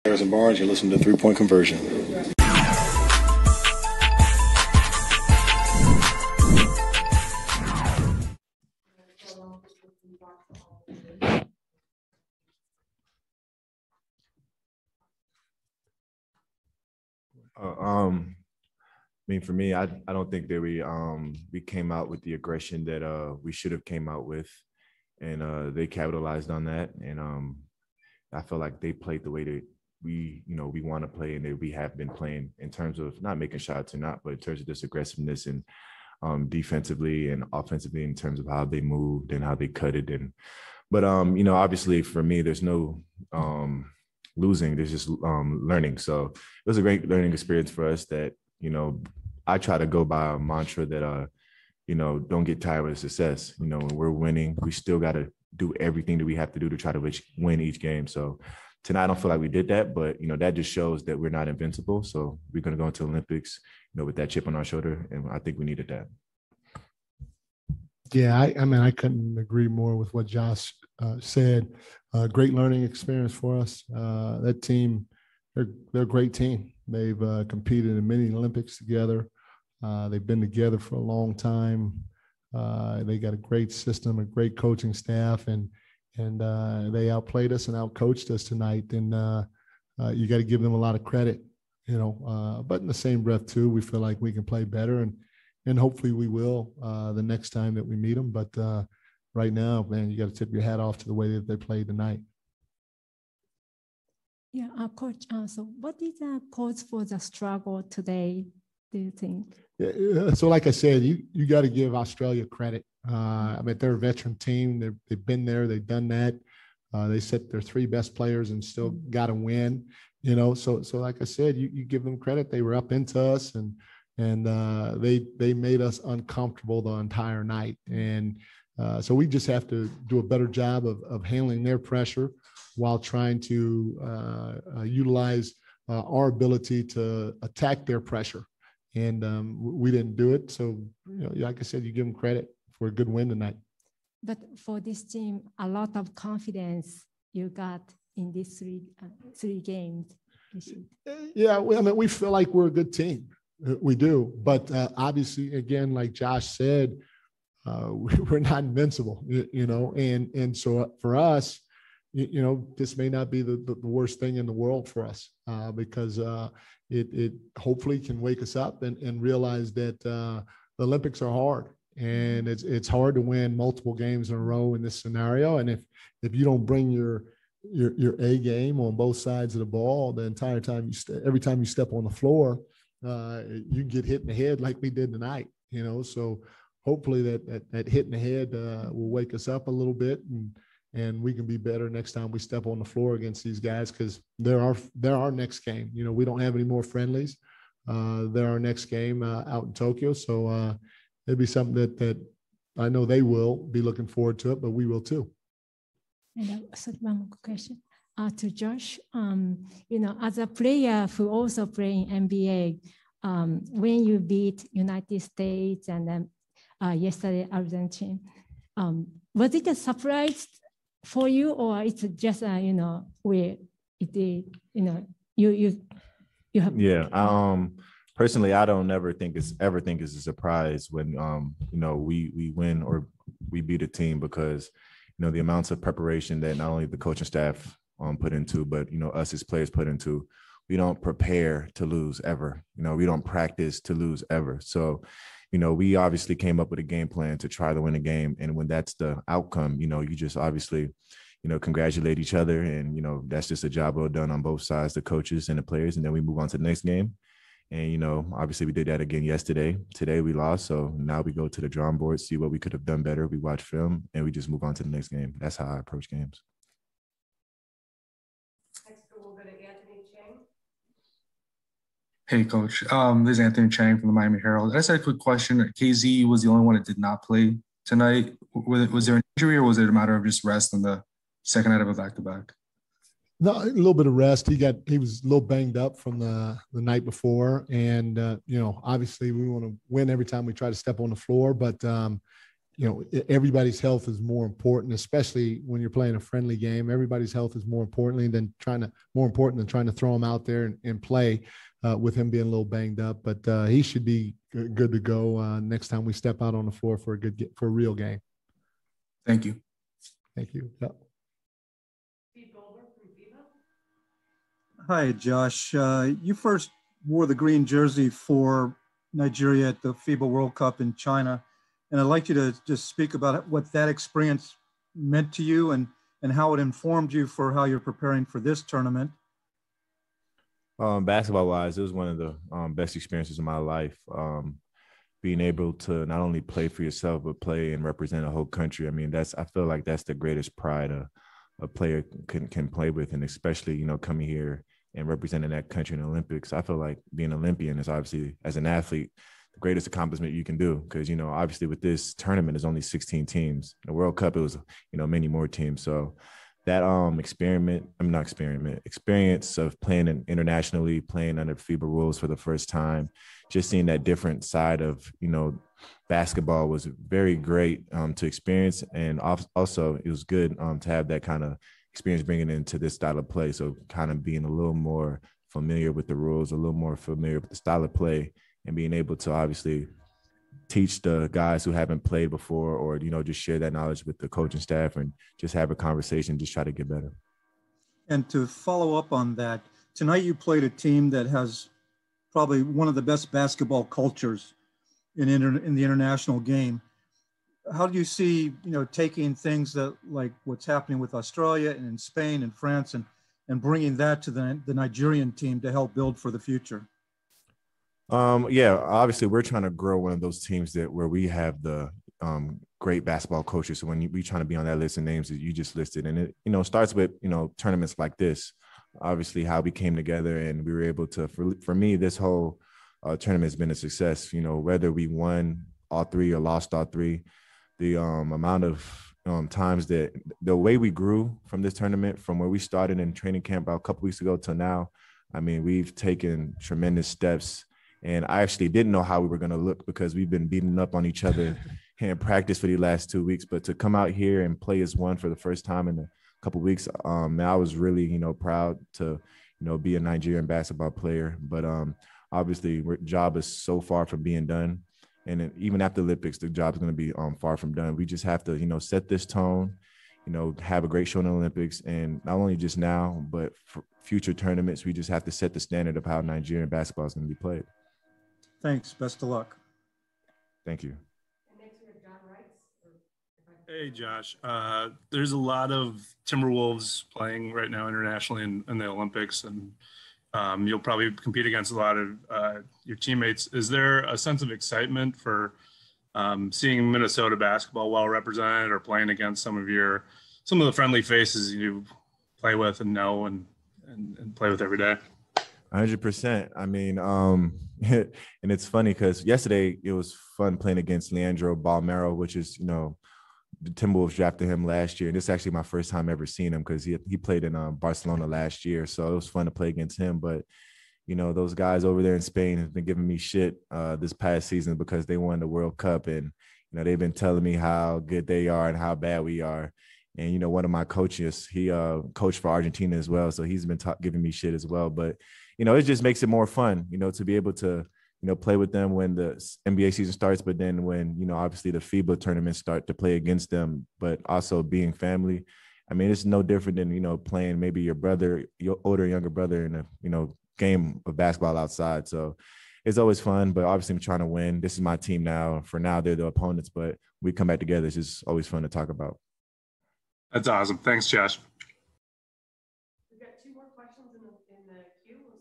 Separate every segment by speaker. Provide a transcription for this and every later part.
Speaker 1: Harrison Barnes, you're listening to 3-Point Conversion.
Speaker 2: I mean, for me, I don't think that we came out with the aggression that we should have came out with, and they capitalized on that. And I feel like they played the way that we want to play and that we have been playing in terms of not making shots or not, but in terms of this aggressiveness and defensively and offensively in terms of how they moved and how they cut it. But obviously for me, there's no losing. There's just learning. So it was a great learning experience for us that, I try to go by a mantra that, don't get tired of success. When we're winning, we still got to do everything that we have to do to try to win each game. So tonight, I don't feel like we did that, but, that just shows that we're not invincible. So we're going to go into the Olympics, with that chip on our shoulder. And I think we needed that.
Speaker 3: Yeah, I mean, I couldn't agree more with what Josh said. Great learning experience for us. That team, they're a great team. They've competed in many Olympics together. They've been together for a long time. They got a great system, a great coaching staff, and they outplayed us and outcoached us tonight. And you got to give them a lot of credit, But in the same breath too, we feel like we can play better, and hopefully we will the next time that we meet them. But right now, man, you got to tip your hat off to the way that they played tonight.
Speaker 4: Yeah, Coach. So, what is the cause for the struggle today, do you think?
Speaker 3: Yeah, so like I said, you got to give Australia credit. I mean, they're a veteran team. They've been there. They've done that. They set their 3 best players and still got to win. So like I said, you give them credit. They were up into us, and they made us uncomfortable the entire night. And so we just have to do a better job of handling their pressure while trying to utilize our ability to attack their pressure. And we didn't do it. So, like I said, you give them credit for a good win tonight.
Speaker 4: But for this team, a lot of confidence you got in these three games.
Speaker 3: Yeah, I mean, we feel like we're a good team. We do. But obviously, again, like Josh said, we're not invincible, and so for us, this may not be the worst thing in the world for us because it hopefully can wake us up and realize that the Olympics are hard, and it's hard to win multiple games in a row in this scenario. And if you don't bring your A game on both sides of the ball the entire time every time you step on the floor, you get hit in the head like we did tonight. So hopefully that hit in the head will wake us up a little bit, and we can be better next time we step on the floor against these guys, because they're our next game. We don't have any more friendlies. They're our next game out in Tokyo. So it'd be something that I know they will be looking forward to it, but we will too.
Speaker 4: And also one more question to Josh. As a player who also play in NBA, when you beat United States and then yesterday Argentina, was it a surprise for you, or it's just where it you have?
Speaker 2: Yeah. Personally, I don't ever think it's a surprise when we win or we beat a team, because the amounts of preparation that not only the coaching staff put into, but us as players put into. We don't prepare to lose ever. We don't practice to lose ever. So, we obviously came up with a game plan to try to win a game. And when that's the outcome, you just obviously, congratulate each other. And, that's just a job well done on both sides, the coaches and the players. And then we move on to the next game. And, obviously we did that again yesterday. Today we lost. So now we go to the drawing board, see what we could have done better. We watch film and we just move on to the next game. That's how I approach games.
Speaker 5: Hey, Coach. This is Anthony Chang from the Miami Herald. I just had a quick question. KZ was the only one that did not play tonight. Was there an injury, or was it a matter of just rest on the second night of a back-to-back?
Speaker 3: No, a little bit of rest. He was a little banged up from the night before, and obviously we want to win every time we try to step on the floor. But everybody's health is more important, especially when you're playing a friendly game. Everybody's health is more important than trying to throw him out there and play with him being a little banged up. But he should be good to go next time we step out on the floor for a real game.
Speaker 5: Thank you.
Speaker 3: Thank you. Yep.
Speaker 6: Hi, Josh. You first wore the green jersey for Nigeria at the FIBA World Cup in China. And I'd like you to just speak about what that experience meant to you and how it informed you for how you're preparing for this tournament.
Speaker 2: Basketball-wise, it was one of the best experiences of my life. Being able to not only play for yourself, but play and represent a whole country. I mean, I feel like that's the greatest pride a player can play with, and especially, coming here and representing that country in the Olympics. I feel like being an Olympian is obviously, as an athlete, the greatest accomplishment you can do, because, obviously with this tournament, there's only 16 teams. The World Cup, it was, many more teams. So that experience of playing internationally, playing under FIBA rules for the first time, just seeing that different side of, basketball was very great to experience. And also it was good to have that kind of experience bringing it into this style of play. So kind of being a little more familiar with the rules, a little more familiar with the style of play, and being able to obviously teach the guys who haven't played before, or, just share that knowledge with the coaching staff and just have a conversation, just try to get better.
Speaker 6: And to follow up on that, tonight you played a team that has probably one of the best basketball cultures in the international game. How do you see, taking things that like what's happening with Australia and in Spain and France and bringing that to the Nigerian team to help build for the future?
Speaker 2: Yeah, obviously we're trying to grow one of those teams where we have the great basketball coaches. So when we trying to be on that list of names that you just listed, and it, starts with, tournaments like this, obviously how we came together and we were able to, for me, this whole tournament has been a success, whether we won all three or lost all three, the amount of times that the way we grew from this tournament, from where we started in training camp about a couple weeks ago till now, I mean, we've taken tremendous steps. And I actually didn't know how we were going to look, because we've been beating up on each other in practice for the last 2 weeks. But to come out here and play as one for the first time in a couple of weeks, I was really, proud to, be a Nigerian basketball player. But obviously, job is so far from being done. And even after the Olympics, the job is going to be far from done. We just have to, set this tone, have a great show in the Olympics. And not only just now, but for future tournaments, we just have to set the standard of how Nigerian basketball is going to be played.
Speaker 6: Thanks. Best of luck.
Speaker 2: Thank you.
Speaker 7: Hey, Josh. There's a lot of Timberwolves playing right now internationally in the Olympics, and you'll probably compete against a lot of your teammates. Is there a sense of excitement for seeing Minnesota basketball well represented, or playing against some of the friendly faces you play with and know and play with every day?
Speaker 2: 100%. I mean, and it's funny because yesterday it was fun playing against Leandro Balmero, which is, the Timberwolves drafted him last year. And this is actually my first time ever seeing him, because he played in Barcelona last year. So it was fun to play against him. But, those guys over there in Spain have been giving me shit this past season because they won the World Cup. And, they've been telling me how good they are and how bad we are. And, one of my coaches, he coached for Argentina as well. So he's been giving me shit as well. But, it just makes it more fun, to be able to, play with them when the NBA season starts, but then when, obviously the FIBA tournaments start, to play against them, but also being family. I mean, it's no different than, playing maybe your brother, your older, younger brother in a, game of basketball outside. So it's always fun, but obviously I'm trying to win. This is my team now. For now, they're the opponents, but we come back together. It's just always fun to talk about.
Speaker 7: That's awesome. Thanks, Josh.
Speaker 8: We've got two more questions in the queue. We'll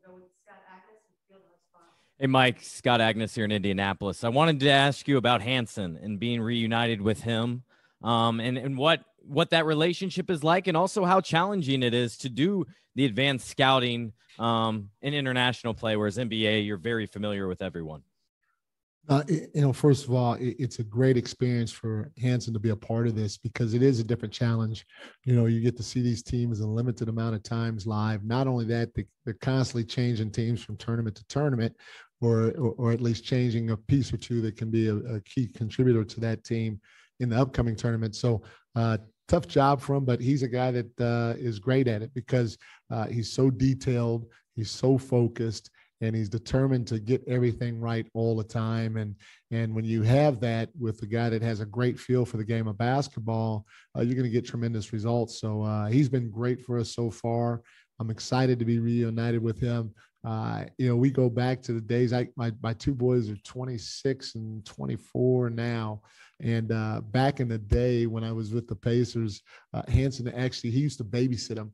Speaker 8: go with Scott Agnes and Fieldhouse Spot.
Speaker 9: Hey, Mike, Scott Agnes here in Indianapolis. I wanted to ask you about Hansen and being reunited with him, and what that relationship is like, and also how challenging it is to do the advanced scouting in international play, whereas NBA, you're very familiar with everyone.
Speaker 3: First of all, it's a great experience for Hansen to be a part of this, because it is a different challenge. You get to see these teams a limited amount of times live. Not only that, they're constantly changing teams from tournament to tournament. or at least changing a piece or two that can be a key contributor to that team in the upcoming tournament. So tough job for him, but he's a guy that is great at it because he's so detailed, he's so focused, and he's determined to get everything right all the time. And when you have that with a guy that has a great feel for the game of basketball, you're going to get tremendous results. So he's been great for us so far. I'm excited to be reunited with him. We go back to the days. My two boys are 26 and 24 now. And back in the day when I was with the Pacers, Hanson he used to babysit him.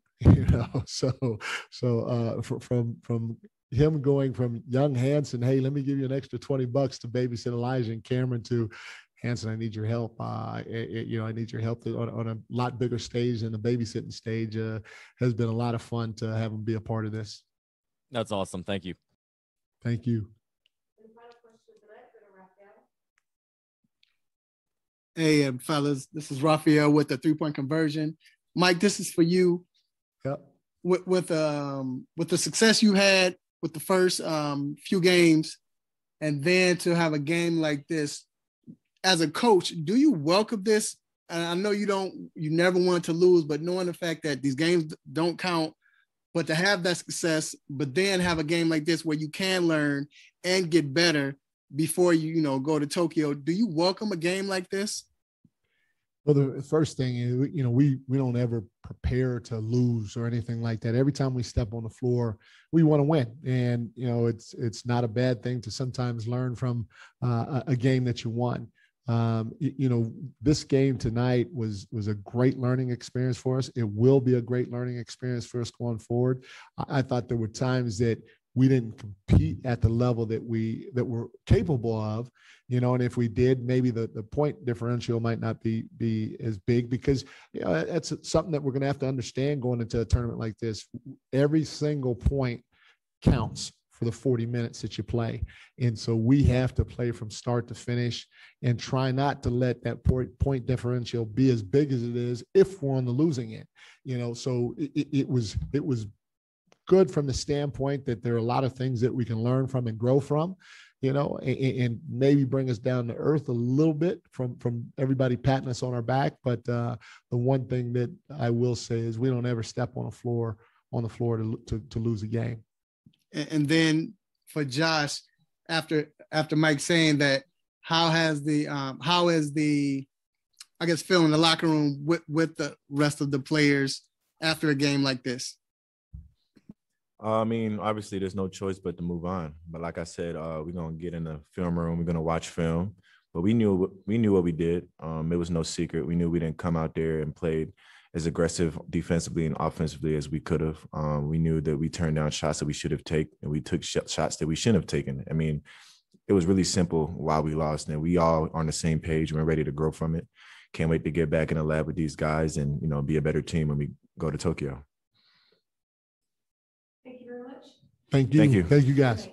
Speaker 3: From him going from young Hanson, hey, let me give you an extra $20 to babysit Elijah and Cameron, to Hanson, I need your help. I need your help on a lot bigger stage than the babysitting stage. Has been a lot of fun to have him be a part of this.
Speaker 9: That's awesome. Thank you.
Speaker 3: Thank you.
Speaker 10: Hey, fellas, this is Raphael with the 3-point conversion. Mike, this is for you.
Speaker 3: Yep.
Speaker 10: With the success you had with the first few games, and then to have a game like this, as a coach, do you welcome this? And I know you never want to lose, but knowing the fact that these games don't count, but to have that success, but then have a game like this where you can learn and get better before you go to Tokyo, do you welcome a game like this?
Speaker 3: Well, the first thing is, we don't ever prepare to lose or anything like that. Every time we step on the floor, we want to win. And, it's not a bad thing to sometimes learn from a game that you won. This game tonight was a great learning experience for us. It will be a great learning experience for us going forward. I thought there were times that we didn't compete at the level that we're capable of, and if we did, maybe the point differential might not be as big, because that's something that we're going to have to understand going into a tournament like this. Every single point counts for the 40 minutes that you play. And so we have to play from start to finish and try not to let that point differential be as big as it is if we're on the losing end. So it was good from the standpoint that there are a lot of things that we can learn from and grow from, and maybe bring us down to earth a little bit from everybody patting us on our back. But the one thing that I will say is we don't ever step on the floor to lose a game.
Speaker 10: And then for Josh, after Mike saying that, how is the feeling in the locker room with the rest of the players after a game like this?
Speaker 2: I mean, obviously there's no choice but to move on. But like I said, we're going to get in the film room. We're going to watch film. But we knew what we did. It was no secret. We knew we didn't come out there and played as aggressive defensively and offensively as we could have. We knew that we turned down shots that we should have taken, and we took shots that we shouldn't have taken. I mean, it was really simple why we lost. And we all are on the same page. We're ready to grow from it. Can't wait to get back in the lab with these guys and, be a better team when we go to Tokyo.
Speaker 8: Thank you very much.
Speaker 3: Thank you.
Speaker 2: Thank you.
Speaker 3: Thank you, guys.